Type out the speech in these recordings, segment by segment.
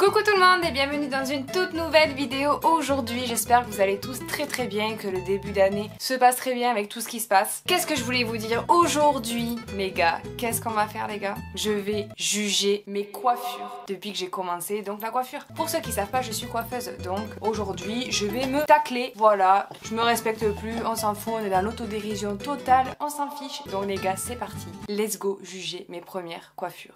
Coucou tout le monde et bienvenue dans une toute nouvelle vidéo aujourd'hui. J'espère que vous allez tous très bien, que le début d'année se passe très bien avec tout ce qui se passe. Qu'est-ce que je voulais vous dire aujourd'hui les gars? Qu'est-ce qu'on va faire les gars? Je vais juger mes coiffures depuis que j'ai commencé donc la coiffure. Pour ceux qui savent pas, je suis coiffeuse donc aujourd'hui je vais me tacler. Voilà, je me respecte plus, on s'en fout, on est dans l'autodérision totale, on s'en fiche. Donc les gars c'est parti, let's go juger mes premières coiffures.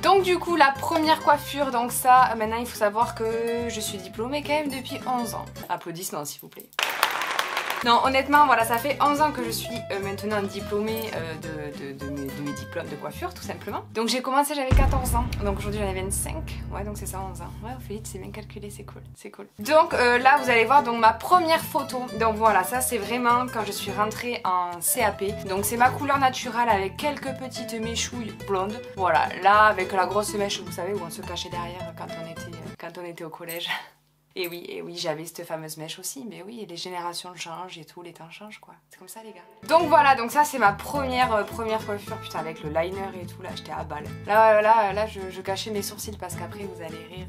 Donc du coup la première coiffure, donc ça maintenant il faut savoir que je suis diplômée quand même depuis 11 ans. Applaudissements s'il vous plaît. Non honnêtement voilà, ça fait 11 ans que je suis maintenant diplômée de mes diplômes de coiffure tout simplement. Donc j'ai commencé, j'avais 14 ans, donc aujourd'hui j'en ai 25, ouais donc c'est ça 11 ans. Ouais Ophélie c'est bien calculé, c'est cool, c'est cool. Donc là vous allez voir donc ma première photo, donc voilà ça c'est vraiment quand je suis rentrée en CAP. Donc c'est ma couleur naturelle avec quelques petites méchouilles blondes. Voilà, là avec la grosse mèche vous savez où on se cachait derrière quand on était au collège. Et oui, j'avais cette fameuse mèche aussi, mais oui, les générations changent et tout, les temps changent quoi. C'est comme ça les gars. Donc voilà, donc ça c'est ma première coiffure, putain avec le liner et tout, là j'étais à balle. Là je cachais mes sourcils parce qu'après vous allez rire.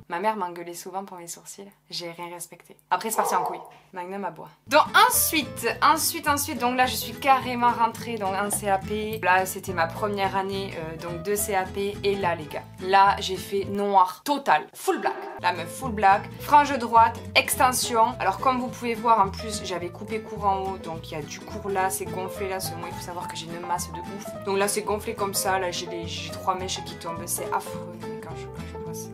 Ma mère m'engueulait souvent pour mes sourcils, j'ai rien respecté. Après c'est parti en couille, Magnum à bois. Donc ensuite, donc là je suis carrément rentrée donc, en CAP. Là c'était ma première année donc de CAP et là les gars, là j'ai fait noir total, full black. La meuf full black, frange droite, extension. Alors comme vous pouvez voir en plus j'avais coupé court en haut, donc il y a du court là, c'est gonflé là, seulement il faut savoir que j'ai une masse de ouf. Donc là c'est gonflé comme ça, là j'ai 3 mèches qui tombent, c'est affreux. Mais quand je vois ça...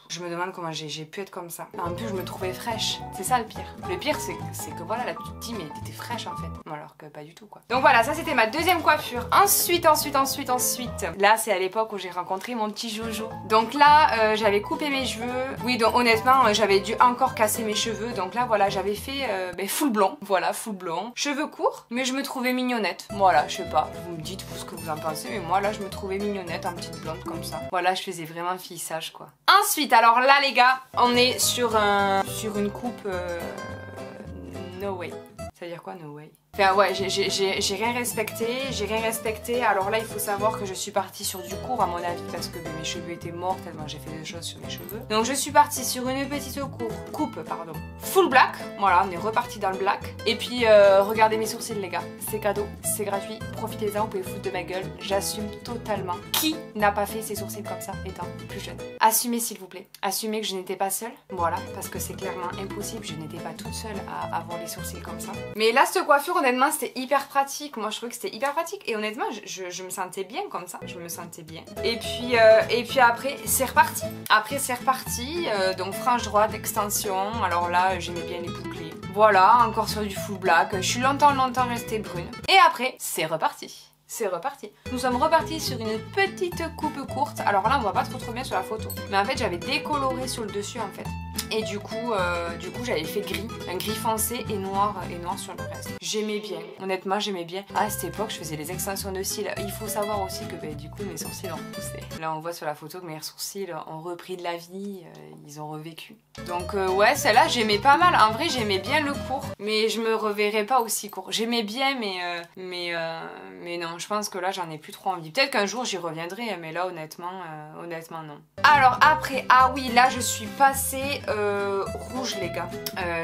Je me demande comment j'ai pu être comme ça. En plus je me trouvais fraîche, c'est ça le pire. Le pire c'est que voilà là tu te dis mais t'étais fraîche en fait. Bon, alors que pas du tout quoi. Donc voilà ça c'était ma deuxième coiffure. Ensuite. Là c'est à l'époque où j'ai rencontré mon petit Jojo. Donc là j'avais coupé mes cheveux. Oui donc honnêtement j'avais dû encore casser mes cheveux. Donc là voilà j'avais fait full blond. Voilà full blond. Cheveux courts mais je me trouvais mignonnette. Voilà je sais pas. Vous me dites ce que vous en pensez mais moi là je me trouvais mignonnette en petite blonde comme ça. Voilà je faisais vraiment fille sage quoi. Ensuite alors là les gars, on est sur une coupe no way. Ça veut dire quoi no way? Enfin ouais, j'ai rien respecté, alors là il faut savoir que je suis partie sur du court à mon avis parce que mes cheveux étaient morts tellement j'ai fait des choses sur mes cheveux. Donc je suis partie sur une petite coupe full black, voilà on est reparti dans le black. Et puis regardez mes sourcils les gars, c'est cadeau, c'est gratuit, profitez-en, vous pouvez foutre de ma gueule, j'assume totalement. Qui n'a pas fait ses sourcils comme ça étant plus jeune? Assumez s'il vous plaît, assumez que je n'étais pas seule, voilà, parce que c'est clairement impossible, je n'étais pas toute seule à avoir les sourcils comme ça. Mais là cette coiffure honnêtement c'était hyper pratique, moi je trouvais que c'était hyper pratique et honnêtement je me sentais bien comme ça, je me sentais bien. Et puis après c'est reparti, donc frange droite, extension, alors là j'aimais bien les bouclés. Voilà, encore sur du full black, je suis longtemps restée brune. Et après c'est reparti. C'est reparti. Nous sommes repartis sur une petite coupe courte. Alors là on voit pas trop bien sur la photo, mais en fait j'avais décoloré sur le dessus en fait. Et du coup j'avais fait gris, un gris foncé et noir sur le reste. J'aimais bien, honnêtement j'aimais bien. À cette époque je faisais les extensions de cils. Il faut savoir aussi que du coup mes sourcils ont repoussé. Là on voit sur la photo que mes sourcils ont repris de la vie, ils ont revécu. Donc ouais celle-là j'aimais pas mal. En vrai j'aimais bien le court, mais je me reverrais pas aussi court. J'aimais bien mais non, je pense que là j'en ai plus trop envie. Peut-être qu'un jour j'y reviendrai, mais là honnêtement non. Alors après, ah oui là je suis passée rouge les gars.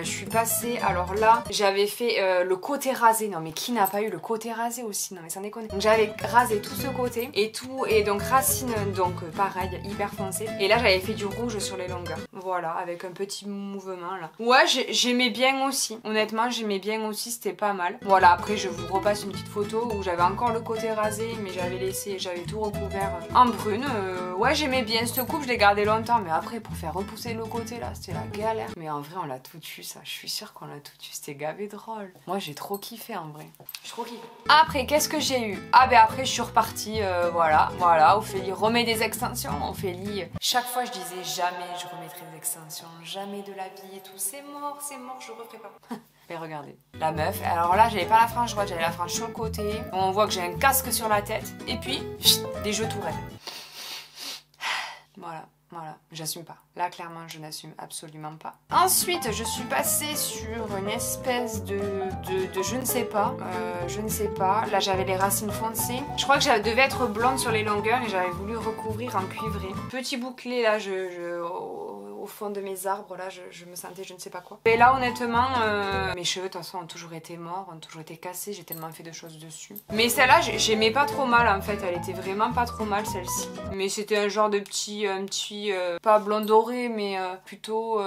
Je suis passée, alors là j'avais fait le côté rasé. Non mais qui n'a pas eu le côté rasé aussi? Non mais sans déconner. Donc j'avais rasé tout ce côté et tout, et donc racine donc pareil hyper foncé. Et là j'avais fait du rouge sur les longueurs. Voilà, avec un petit mouvement là. Ouais j'aimais bien aussi. Honnêtement j'aimais bien aussi, c'était pas mal. Voilà, après je vous repasse une petite photo où j'avais encore le côté rasé mais j'avais tout recouvert en brune. Ouais j'aimais bien cette coupe, je l'ai gardée longtemps, mais après pour faire repousser le côté là c'était la galère. Mais en vrai on l'a tout eu ça, je suis sûre qu'on l'a tout eu, c'était gavé drôle. Moi j'ai trop kiffé en vrai, j'ai trop kiffé. Après qu'est-ce que j'ai eu? Ah ben après je suis repartie, voilà, Ophélie remet des extensions. Ophélie, chaque fois je disais jamais je remettrai des extensions, jamais de la vie et tout, c'est mort, je referai pas. Mais regardez, la meuf, alors là j'avais pas la frange droite, j'avais la frange sur le côté. On voit que j'ai un casque sur la tête et puis des jeux tout raides. Voilà. Voilà, j'assume pas. Là, clairement, je n'assume absolument pas. Ensuite, je suis passée sur une espèce de je ne sais pas. Je ne sais pas. Là, j'avais les racines foncées. Je crois que je devais être blonde sur les longueurs et j'avais voulu recouvrir en cuivré. Petit bouclé, là, au fond de mes arbres, là, je me sentais je ne sais pas quoi. Et là, honnêtement, mes cheveux, de toute façon, ont toujours été morts, ont toujours été cassés. J'ai tellement fait de choses dessus. Mais celle-là, j'aimais pas trop mal, en fait. Elle était vraiment pas trop mal, celle-ci. Mais c'était un genre de pas blond doré, mais plutôt...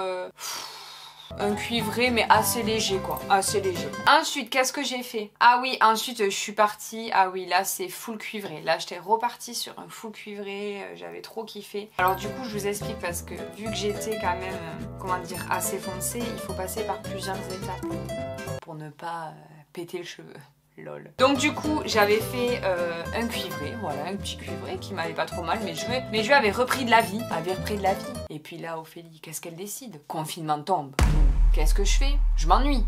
un cuivré mais assez léger quoi, assez léger. Ensuite qu'est-ce que j'ai fait? Ah oui, ensuite je suis partie, ah oui là c'est full cuivré. Là j'étais repartie sur un full cuivré, j'avais trop kiffé. Alors du coup je vous explique parce que vu que j'étais quand même, comment dire, assez foncée, il faut passer par plusieurs étapes pour ne pas péter le cheveu. Lol. Donc du coup j'avais fait un cuivré, voilà, un petit cuivré qui m'allait pas trop mal, mais je avait repris de la vie, Et puis là Ophélie, qu'est-ce qu'elle décide? Confinement tombe. Qu'est-ce que je fais? Je m'ennuie.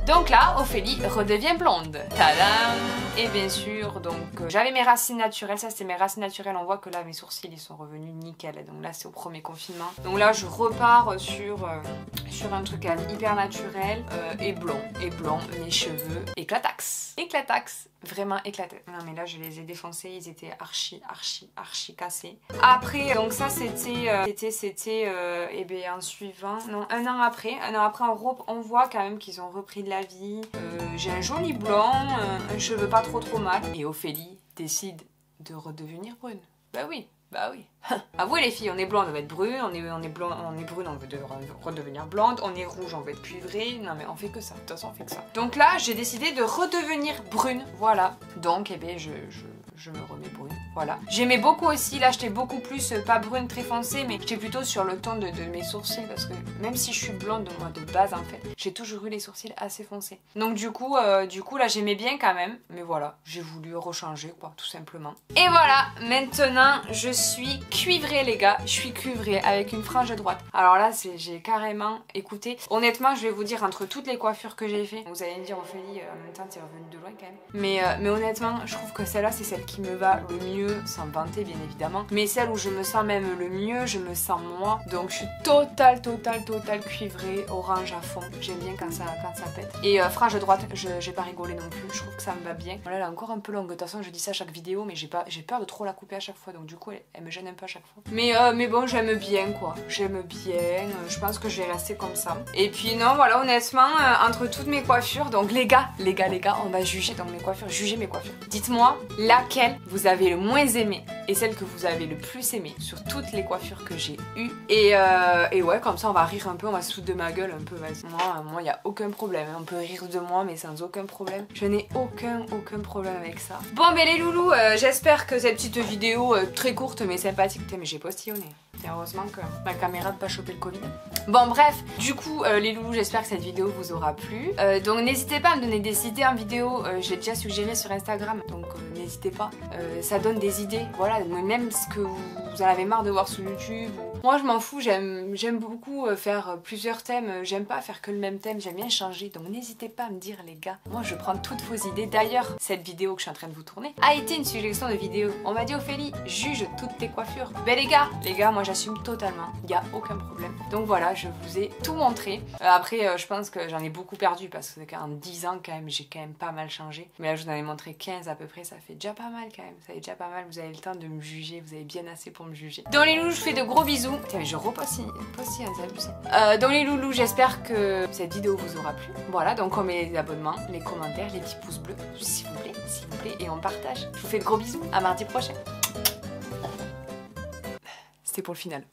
Donc là, Ophélie redevient blonde. Tadam! Et bien sûr, donc j'avais mes racines naturelles, ça c'était mes racines naturelles, on voit que là mes sourcils ils sont revenus nickel, donc là c'est au premier confinement. Donc là je repars sur un truc hyper naturel et blond, mes cheveux éclataks, vraiment éclatés. Non mais là je les ai défoncés, ils étaient archi cassés. Après, donc ça c'était et bien en suivant, non un an après on voit quand même qu'ils ont repris de la vie. J'ai un joli blond, un cheveu pas trop mal. Et Ophélie décide de redevenir brune. Bah oui. Avouez les filles, on est blonde, on veut être brune, on est brune, on veut redevenir blonde, on est rouge, on veut être cuivrée. Non mais on fait que ça, de toute façon on fait que ça. Donc là j'ai décidé de redevenir brune, voilà. Donc eh bien je me remets brune, voilà. J'aimais beaucoup aussi, là j'étais beaucoup plus, pas brune très foncée, mais j'étais plutôt sur le ton de mes sourcils, parce que même si je suis blonde moi de base en fait, j'ai toujours eu les sourcils assez foncés. Donc du coup là j'aimais bien quand même, mais voilà, j'ai voulu rechanger quoi, tout simplement. Et voilà, maintenant je suis cuivrée les gars, je suis cuivrée avec une frange droite. Alors là j'ai carrément écouté, honnêtement je vais vous dire entre toutes les coiffures que j'ai fait, vous allez me dire Ophélie en même temps t'es revenue de loin quand même, mais honnêtement je trouve que celle-là c'est celle qui me va le mieux, sans vanter bien évidemment, mais celle où je me sens même le mieux, je me sens moi, donc je suis total cuivrée, orange à fond, j'aime bien quand ça pète. Et frange droite, j'ai pas rigolé non plus, je trouve que ça me va bien. Voilà, elle est encore un peu longue, de toute façon je dis ça à chaque vidéo, mais j'ai peur de trop la couper à chaque fois, donc du coup elle me gêne un peu à chaque fois. Mais bon, j'aime bien quoi, je pense que je vais rester comme ça. Et puis non, voilà, honnêtement, entre toutes mes coiffures, donc les gars, on va juger donc mes coiffures, juger mes coiffures. Dites-moi laquelle vous avez le moins aimé et celle que vous avez le plus aimé sur toutes les coiffures que j'ai eues. Et ouais, comme ça on va rire un peu, on va se foutre de ma gueule un peu, vas-y. Moi y a aucun problème, on peut rire de moi mais sans aucun problème. Je n'ai aucun problème avec ça. Bon ben les loulous, j'espère que cette petite vidéo très courte mais sympathique, putain mais j'ai postillonné. Heureusement que ma caméra n'a pas chopé le Covid. Bon bref, du coup les loulous, j'espère que cette vidéo vous aura plu. Donc n'hésitez pas à me donner des idées en vidéo, j'ai déjà suggéré sur Instagram, donc n'hésitez pas. Ça donne des idées, voilà, même ce que vous en avez marre de voir sur YouTube. Moi je m'en fous, j'aime beaucoup faire plusieurs thèmes, j'aime pas faire que le même thème, j'aime bien changer, donc n'hésitez pas à me dire les gars. Moi je prends toutes vos idées. D'ailleurs, cette vidéo que je suis en train de vous tourner a été une suggestion de vidéo. On m'a dit Ophélie, juge toutes tes coiffures. Ben les gars, moi j'assume totalement, il n'y a aucun problème. Donc voilà, je vous ai tout montré. Après je pense que j'en ai beaucoup perdu parce que en 10 ans quand même, j'ai quand même pas mal changé. Mais là je vous en ai montré 15 à peu près, ça fait déjà pas mal quand même, ça fait déjà pas mal, vous avez le temps de me juger, vous avez bien assez pour me juger. Dans les loulous, je fais de gros bisous. Tiens, mais je reposte c'est abusé. Dans les loulous, j'espère que cette vidéo vous aura plu. Voilà, donc on met les abonnements, les commentaires, les petits pouces bleus, s'il vous plaît, et on partage. Je vous fais de gros bisous, à mardi prochain. C'était pour le final.